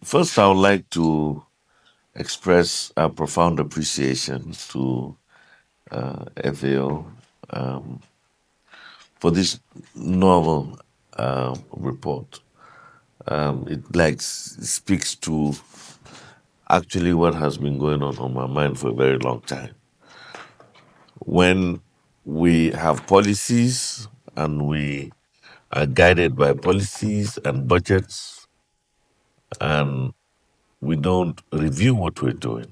First, I would like to express a profound appreciation to FAO for this novel report. It speaks to actually what has been going on my mind for a very long time. When we have policies and we are guided by policies and budgets, and we don't review what we're doing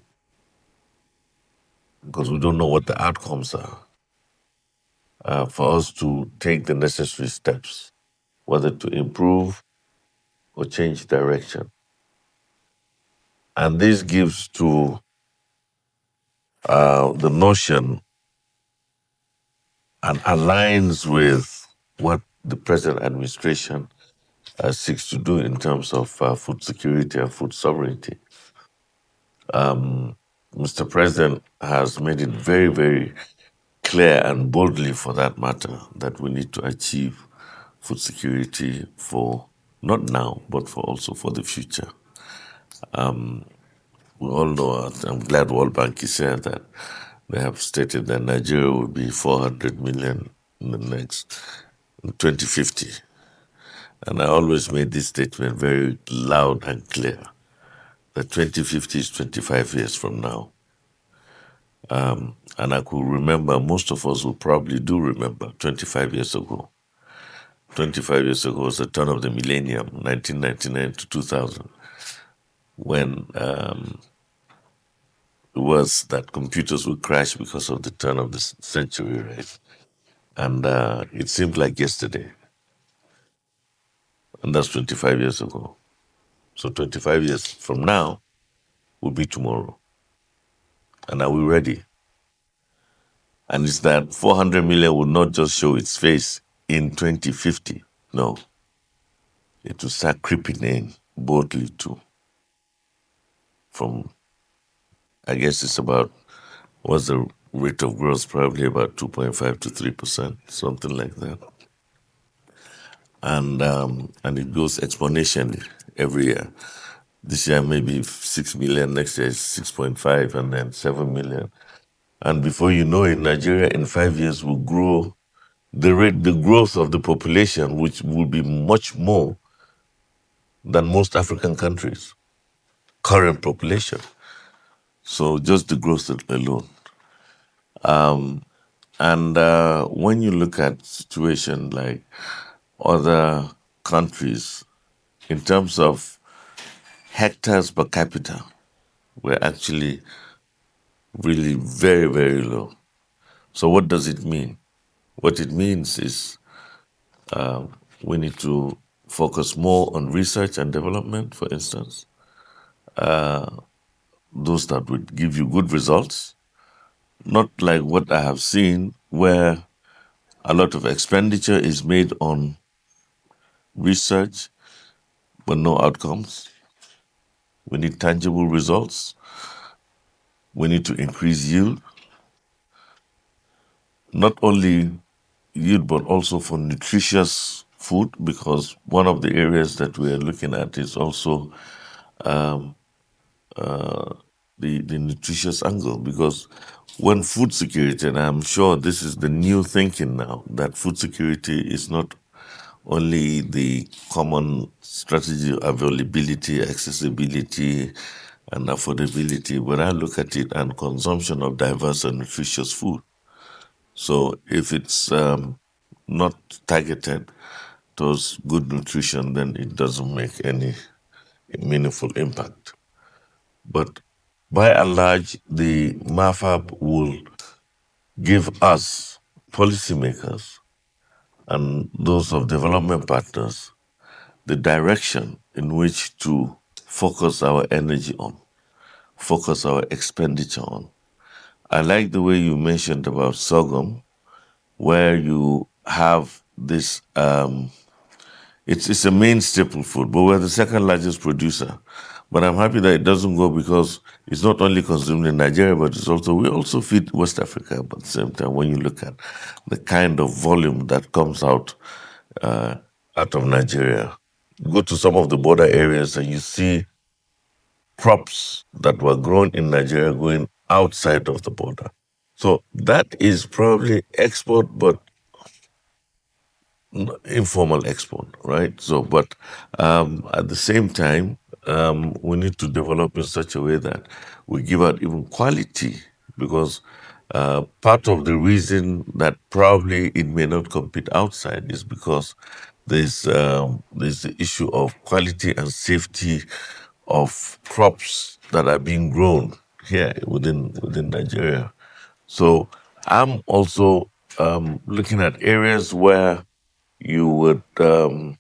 because we don't know what the outcomes are, for us to take the necessary steps, whether to improve or change direction. And this gives to the notion and aligns with what the present administration seeks to do in terms of food security and food sovereignty. Mr. President has made it very, very clear and boldly, for that matter, that we need to achieve food security for not now, but for also for the future. We all know, I'm glad World Bank is saying that they have stated that Nigeria will be 400 million in the next in 2050. And I always made this statement very loud and clear that 2050 is 25 years from now. And I could remember, most of us will probably do remember 25 years ago. 25 years ago was the turn of the millennium, 1999 to 2000, when it was that computers would crash because of the turn of the century, right? And it seemed like yesterday. And that's 25 years ago. So 25 years from now will be tomorrow. And are we ready? And it's that 400 million will not just show its face in 2050. No. It will start creeping in boldly too. From, I guess it's about, what's the rate of growth? Probably about 2.5 to 3%, something like that. And it goes exponentially every year. This year maybe 6 million, next year is 6.5, and then 7 million. And before you know it, Nigeria in 5 years will grow the growth of the population, which will be much more than most African countries' current population. So just the growth alone. And when you look at situation like other countries, in terms of hectares per capita, we're actually really very, very low. So what does it mean? What it means is we need to focus more on research and development, for instance, those that would give you good results, not like what I have seen where a lot of expenditure is made on research but no outcomes. We need tangible results. We need to increase yield, not only yield but also for nutritious food, because one of the areas that we are looking at is also the nutritious angle, because when food security, and I'm sure this is the new thinking now, that food security is not only the common strategy of availability, accessibility, and affordability, but I look at it and consumption of diverse and nutritious food. So if it's not targeted towards good nutrition, then it doesn't make any meaningful impact. But by and large, the MAFAP will give us, policymakers, and those of development partners, the direction in which to focus our energy on, focus our expenditure on. I like the way you mentioned about sorghum, where you have this, it's a main staple food, but we're the second largest producer. But I'm happy that it doesn't go, because it's not only consumed in Nigeria, but we also feed West Africa. But at the same time, when you look at the kind of volume that comes out of Nigeria, go to some of the border areas and you see crops that were grown in Nigeria going outside of the border. So that is probably export, but informal export, right? So, but at the same time, we need to develop in such a way that we give out even quality, because part of the reason that probably it may not compete outside is because there's the issue of quality and safety of crops that are being grown here within Nigeria. So I'm also looking at areas where you would even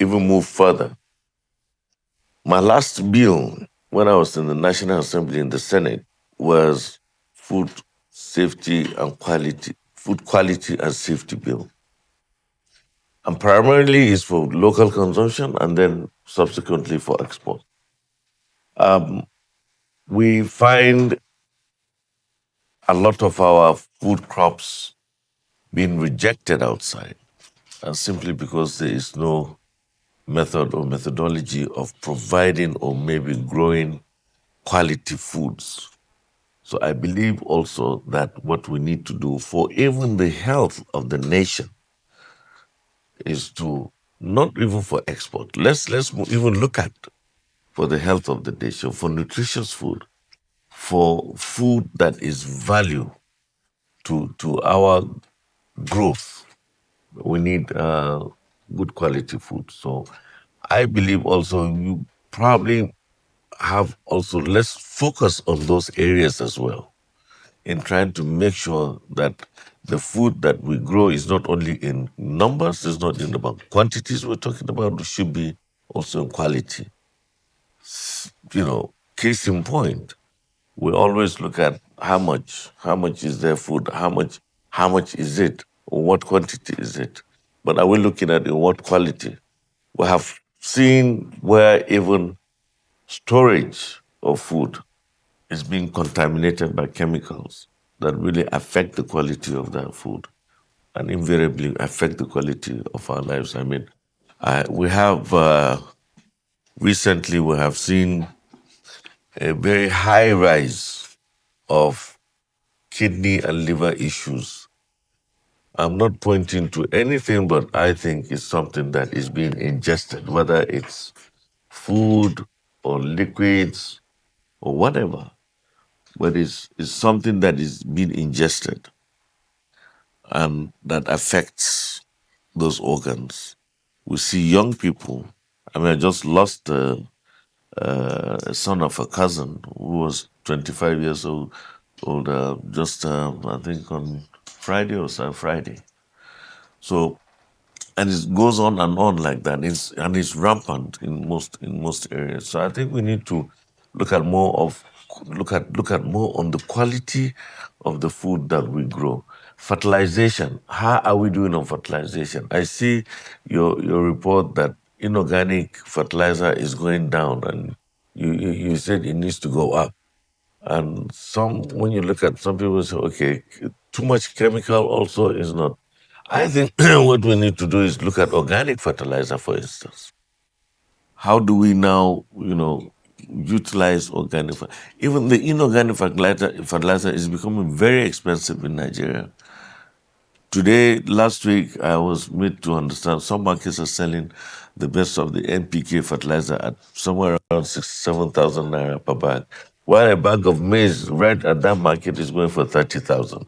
move further. My last bill, when I was in the National Assembly in the Senate, was food safety and quality, food quality and safety bill. And primarily is for local consumption and then subsequently for export. We find a lot of our food crops being rejected outside, and simply because there is no method or methodology of providing or maybe growing quality foods. So I believe also that what we need to do for even the health of the nation is to not even for export. Even look at for the health of the nation, for nutritious food, for food that is value to our growth. We need good quality food. So I believe also you probably have also let's focus on those areas as well in trying to make sure that the food that we grow is not only in numbers, it's not in about quantities we're talking about, it should be also in quality. Case in point, we always look at how much is their food, how much is it, or what quantity is it. But are we looking at in what quality? We have seen where even storage of food is being contaminated by chemicals that really affect the quality of that food and invariably affect the quality of our lives. I mean, we have recently we have seen a very high rise of kidney and liver issues. I'm not pointing to anything, but I think it's something that is being ingested, whether it's food or liquids or whatever, but it's something that is being ingested and that affects those organs. We see young people. I mean, I just lost a son of a cousin who was 25 years old just, I think, on Friday or Friday. So, and it goes on like that. It's rampant in most areas. So I think we need to look at more of look at more on the quality of the food that we grow. Fertilization. How are we doing on fertilization? I see your report that inorganic fertilizer is going down, and you said it needs to go up. And when you look at some people say, okay, too much chemical also is not. I think what we need to do is look at organic fertilizer, for instance. How do we now, utilize organic? Even the inorganic fertilizer is becoming very expensive in Nigeria. Last week, I was made to understand some markets are selling the best of the NPK fertilizer at somewhere around 67,000 naira per bag, while a bag of maize right at that market is going for 30,000.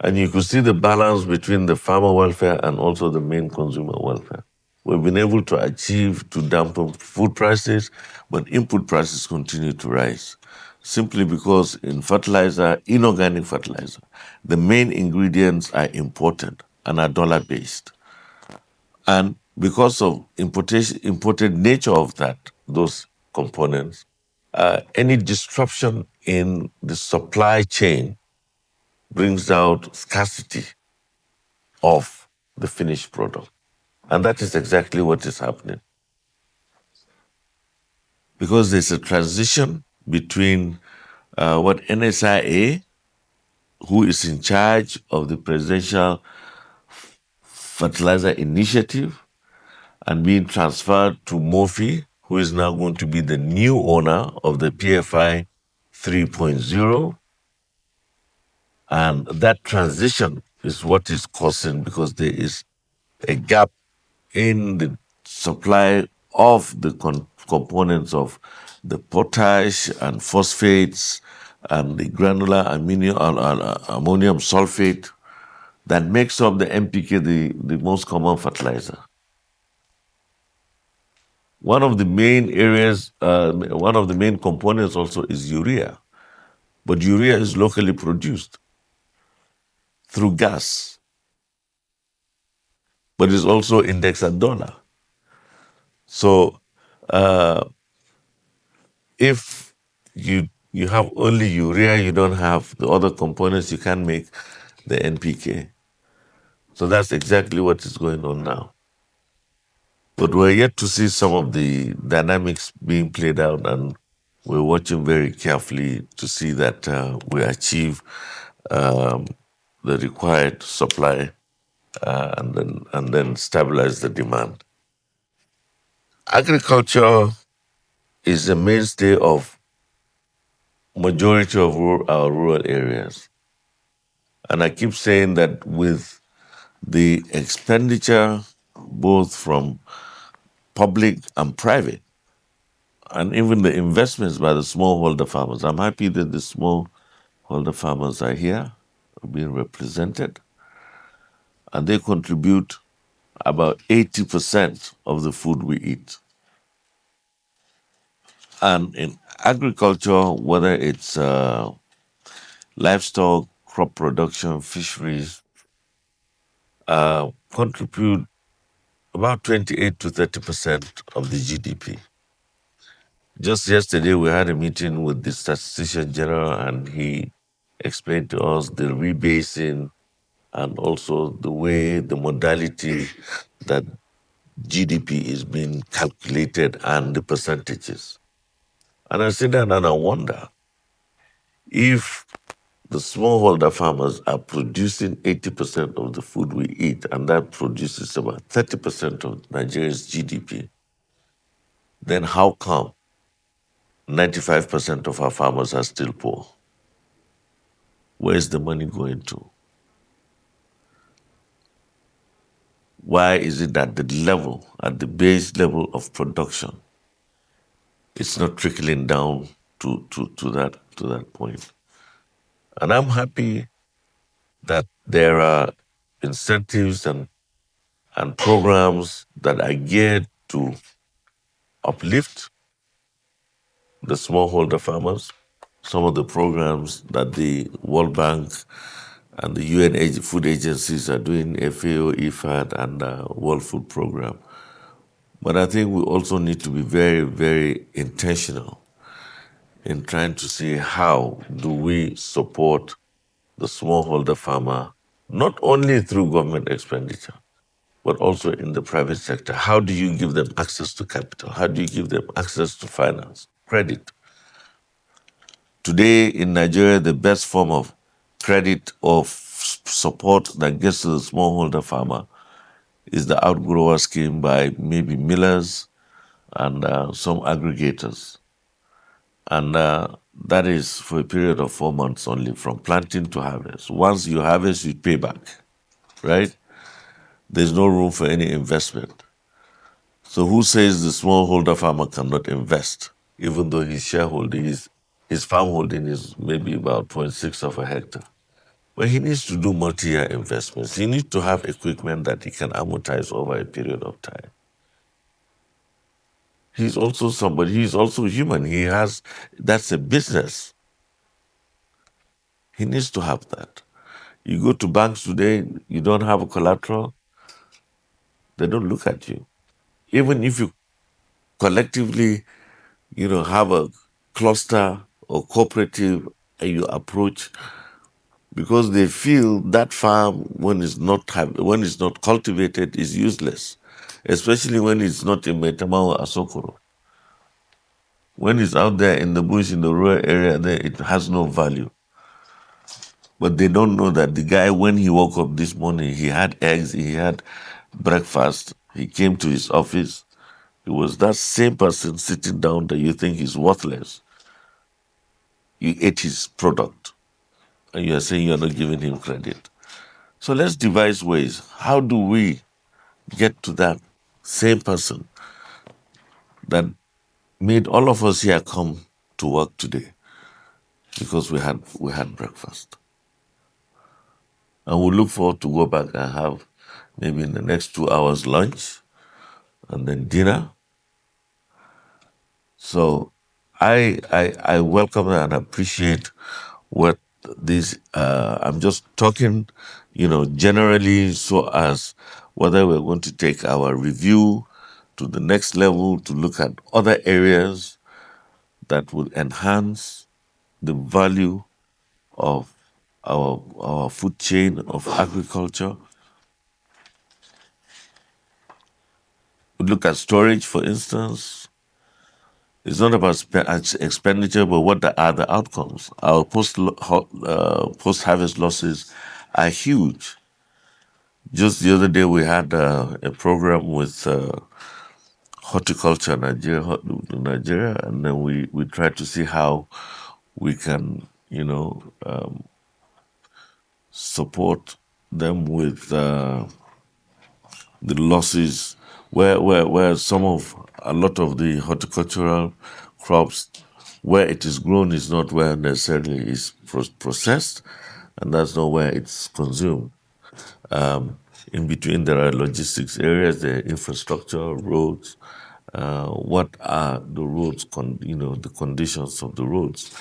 And you could see the balance between the farmer welfare and also the main consumer welfare. We've been able to achieve to dampen food prices, but input prices continue to rise simply because in fertilizer, inorganic fertilizer, the main ingredients are imported and are dollar based. And because of imported nature of those components, any disruption in the supply chain brings out scarcity of the finished product. And that is exactly what is happening. Because there's a transition between what NSIA, who is in charge of the Presidential Fertilizer Initiative, and being transferred to Mofi, who is now going to be the new owner of the PFI 3.0. And that transition is what is causing, because there is a gap in the supply of the components of the potash and phosphates and the granular ammonium sulfate that makes up the NPK, the most common fertilizer. One of the main areas, one of the main components also is urea, but urea is locally produced through gas, but it's also indexed at dollar. So if you have only urea, you don't have the other components, you can't make the NPK. So that's exactly what is going on now. But we're yet to see some of the dynamics being played out, and we're watching very carefully to see that we achieve um, the required supply, and then stabilize the demand. Agriculture is a mainstay of majority of our rural areas. And I keep saying that with the expenditure, both from public and private, and even the investments by the smallholder farmers, I'm happy that the smallholder farmers are here, are being represented, and they contribute about 80% of the food we eat. And in agriculture, whether it's livestock, crop production, fisheries, contribute about 28 to 30% of the GDP. Just yesterday, we had a meeting with the Statistician General, and he explained to us the rebasing and also the way, the modality that GDP is being calculated and the percentages. And I sit down and I wonder if the smallholder farmers are producing 80% of the food we eat, and that produces about 30% of Nigeria's GDP, then how come 95% of our farmers are still poor? Where is the money going to? Why is it that the level, at the base level of production, it's not trickling down to that point? And I'm happy that there are incentives and programs that are geared to uplift the smallholder farmers. Some of the programs that the World Bank and the UN food agencies are doing, FAO, IFAD, and World Food Program. But I think we also need to be very, very intentional in trying to see how do we support the smallholder farmer, not only through government expenditure, but also in the private sector. How do you give them access to capital? How do you give them access to finance, credit? Today in Nigeria, the best form of credit or support that gets to the smallholder farmer is the outgrower scheme by maybe millers and some aggregators. And that is for a period of 4 months only, from planting to harvest. Once you harvest, you pay back, right? There's no room for any investment. So who says the smallholder farmer cannot invest, even though his shareholding his farm holding is maybe about 0.6 of a hectare? But he needs to do multi-year investments. He needs to have equipment that he can amortize over a period of time. He's also somebody, he's also human. That's a business. He needs to have that. You go to banks today, you don't have a collateral, they don't look at you. Even if you collectively, have a cluster or cooperative and you approach, because they feel that farm, when it's not cultivated, is useless, especially when it's not in Maitama or Asokoro. When it's out there in the bush, in the rural area, there it has no value. But they don't know that the guy, when he woke up this morning, he had eggs, he had breakfast, He came to his office. It was that same person sitting down that you think is worthless. You ate his product and you are saying you're not giving him credit. So let's devise ways. How do we get to that same person that made all of us here come to work today because we had breakfast? And we look forward to go back and have maybe in the next 2 hours lunch and then dinner. So I welcome and appreciate what this I'm just talking, generally so as whether we're going to take our review to the next level to look at other areas that will enhance the value of our food chain of agriculture. We look at storage, for instance. It's not about expenditure, but what are the outcomes? Our post harvest losses are huge. Just the other day, we had a program with horticulture Nigeria, and then we tried to see how we can, support them with the losses, where a lot of the horticultural crops, where it is grown is not where necessarily is processed, and that's not where it's consumed. In between, there are logistics areas, there are infrastructure, roads. What are the roads, the conditions of the roads?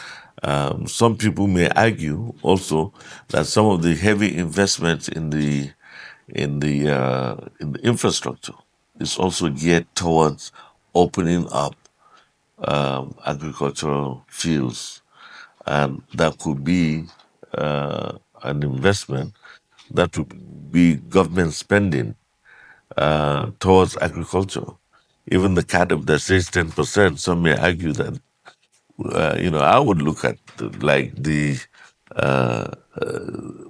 Some people may argue also that some of the heavy investments in the infrastructure is also geared towards opening up agricultural fields, and that could be an investment that would be government spending towards agriculture. Even the CADP that says 10%, some may argue that, I would look at like the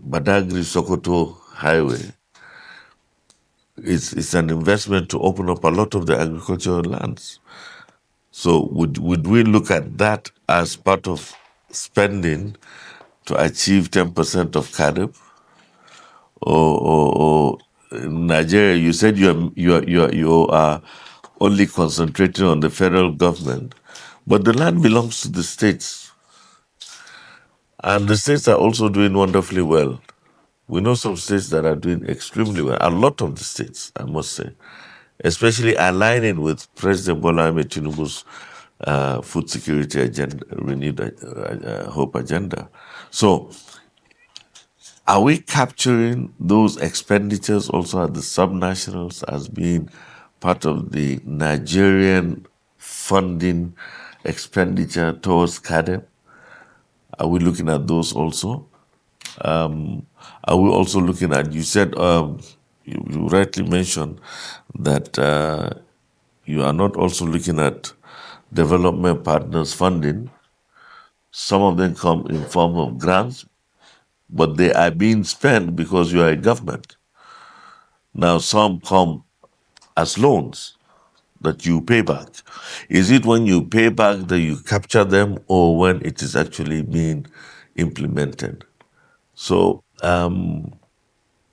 Badagry Sokoto Highway. It's an investment to open up a lot of the agricultural lands. So would we look at that as part of spending to achieve 10% of CADP? Or in Nigeria, you said you are only concentrating on the federal government, but the land belongs to the states, and the states are also doing wonderfully well. We know some states that are doing extremely well. A lot of the states, I must say, especially aligning with President Bola Ahmed Tinubu's food security agenda, renewed hope agenda. So are we capturing those expenditures also at the subnationals as being part of the Nigerian funding expenditure towards CADEP? Are we looking at those also? Are we also looking at, you said, you rightly mentioned that you are not also looking at development partners funding. Some of them come in form of grants, but they are being spent because you are a government. Now, some come as loans that you pay back. Is it when you pay back that you capture them, or when it is actually being implemented? So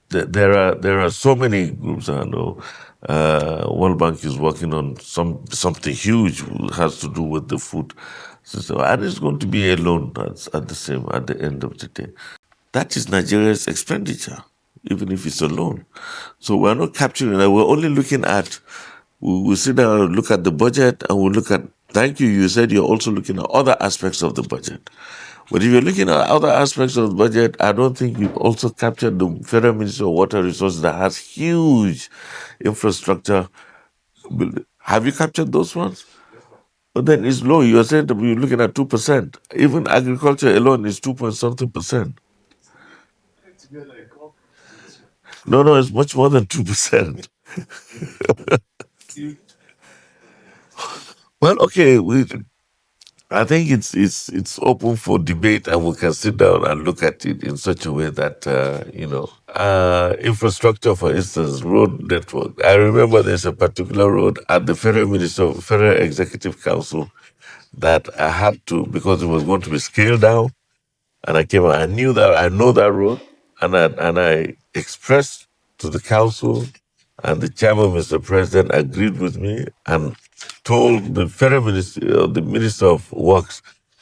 there are so many groups I know. World Bank is working on something huge has to do with the food system, and it's going to be a loan at the end of the day. That is Nigeria's expenditure, even if it's a loan. So we're not capturing that. We're only looking at, we sit down and look at the budget, and we look at, thank you, you said you're also looking at other aspects of the budget. But if you're looking at other aspects of the budget, I don't think you've also captured the Federal Ministry of Water Resources that has huge infrastructure. Have you captured those ones? But then it's low. You're saying that you're looking at 2%. Even agriculture alone is 2 point something percent. No, no, it's much more than 2%. Well, okay, I think it's open for debate, and we can sit down and look at it in such a way that infrastructure, for instance, road network. I remember there's a particular road at the Federal Executive Council that I had to, because it was going to be scaled down, and I came. I knew that I know that road, and I expressed to the council, and the chairman, Mr. President, agreed with me and told the federal minister, the Minister of Works,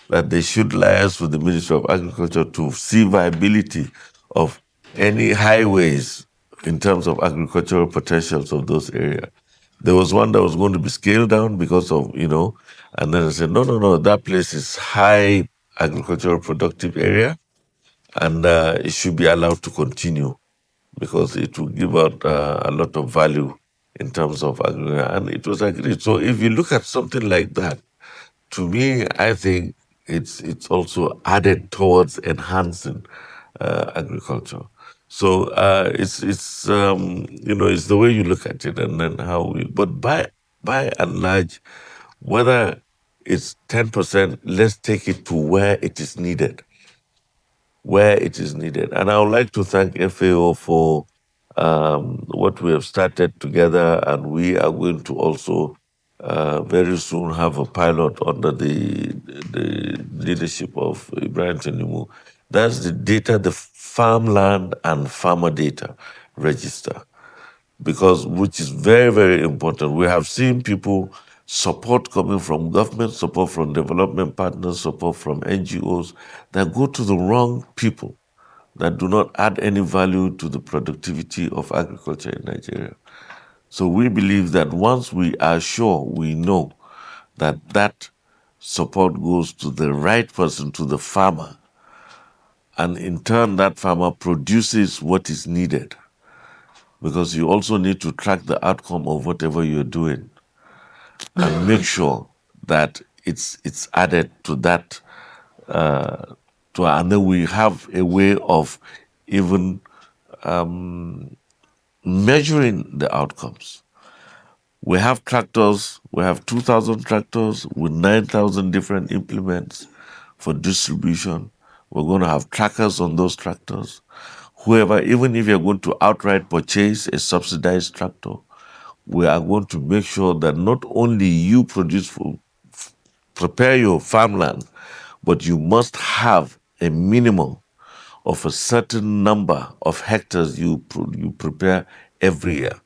that they should liaise with the Ministry of Agriculture to see viability of any highways in terms of agricultural potentials of those areas. There was one that was going to be scaled down because of, and then I said, no, no, no, that place is high agricultural productive area, and it should be allowed to continue because it will give out a lot of value in terms of agriculture. And it was agreed. So if you look at something like that, to me, I think it's also added towards enhancing agriculture. So it's the way you look at it, and then how we. But by and large, whether it's 10%, let's take it to where it is needed, where it is needed. And I would like to thank FAO for what we have started together, and we are going to also very soon have a pilot under the leadership of Ibrahim Tanimu. That's the data, the farmland and farmer data register, because which is very, very important. We have seen people support coming from government, support from development partners, support from NGOs that go to the wrong people, that do not add any value to the productivity of agriculture in Nigeria. So we believe that once we are sure, we know that that support goes to the right person, to the farmer, and in turn that farmer produces what is needed, because you also need to track the outcome of whatever you're doing and make sure that it's added to that, and then we have a way of even measuring the outcomes. We have tractors, we have 2,000 tractors with 9,000 different implements for distribution. We're going to have trackers on those tractors. Whoever, even if you're going to outright purchase a subsidized tractor, we are going to make sure that not only you prepare your farmland, but you must have a minimum of a certain number of hectares you prepare every year.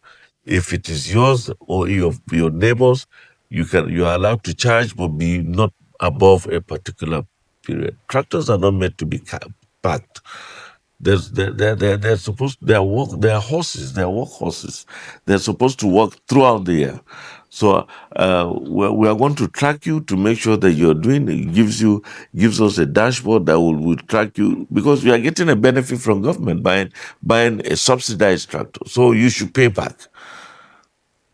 If it is yours or your neighbors, you are allowed to charge, but be not above a particular period. Tractors are not meant to be packed. They're supposed, they're horses, they're work horses. They're supposed to work throughout the year. So we are going to track you to make sure that you're doing it. Gives us a dashboard that will track you, because we are getting a benefit from government buying a subsidized tractor. So you should pay back.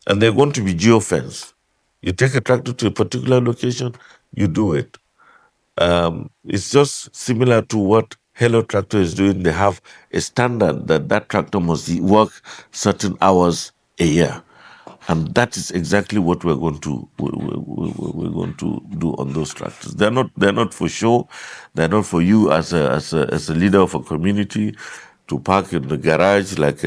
And they're going to be geofenced. You take a tractor to a particular location, you do it. It's just similar to what Hello Tractor is doing. They have a standard that that tractor must work certain hours a year, and that is exactly what we're going to do on those tractors. They're not for show. They're not for you as a leader of a community to park in the garage like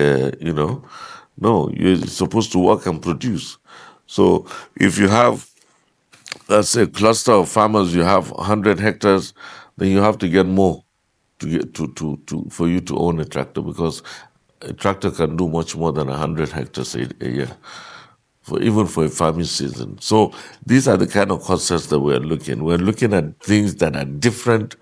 No, you're supposed to work and produce. So if you have, let's say, a cluster of farmers, you have 100 hectares, then you have to get more to get to for you to own a tractor, because a tractor can do much more than 100 hectares a year, even for a farming season. So these are the kind of concepts that we're looking. We're looking at things that are different.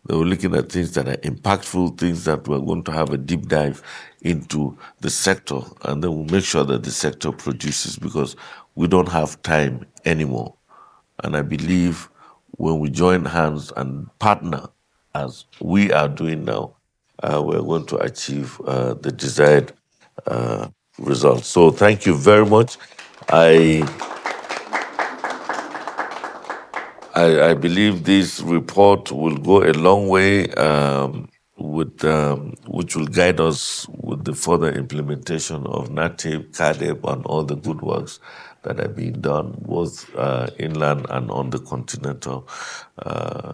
We're looking at things that are impactful, things that we're going to have a deep dive into the sector, and then we'll make sure that the sector produces, because we don't have time anymore. And I believe when we join hands and partner, as we are doing now, we're going to achieve the desired uh, results. So thank you very much. I, I believe this report will go a long way which will guide us with the further implementation of NATIP, CADEP, and all the good works that have been done, both inland and on the continental uh,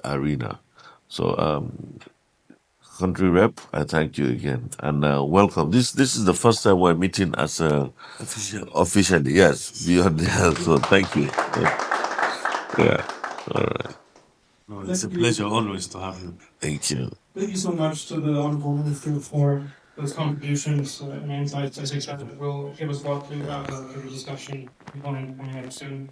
arena. So, country rep, I thank you again and welcome. This is the first time we're meeting as a officially. Yes, beyond the so thank you. Yeah, all right. No, it's a pleasure always to have you. Thank you. Thank you so much to the Honorable Minister for those contributions and insights. I think that will give us a lot to have for the discussion coming up soon.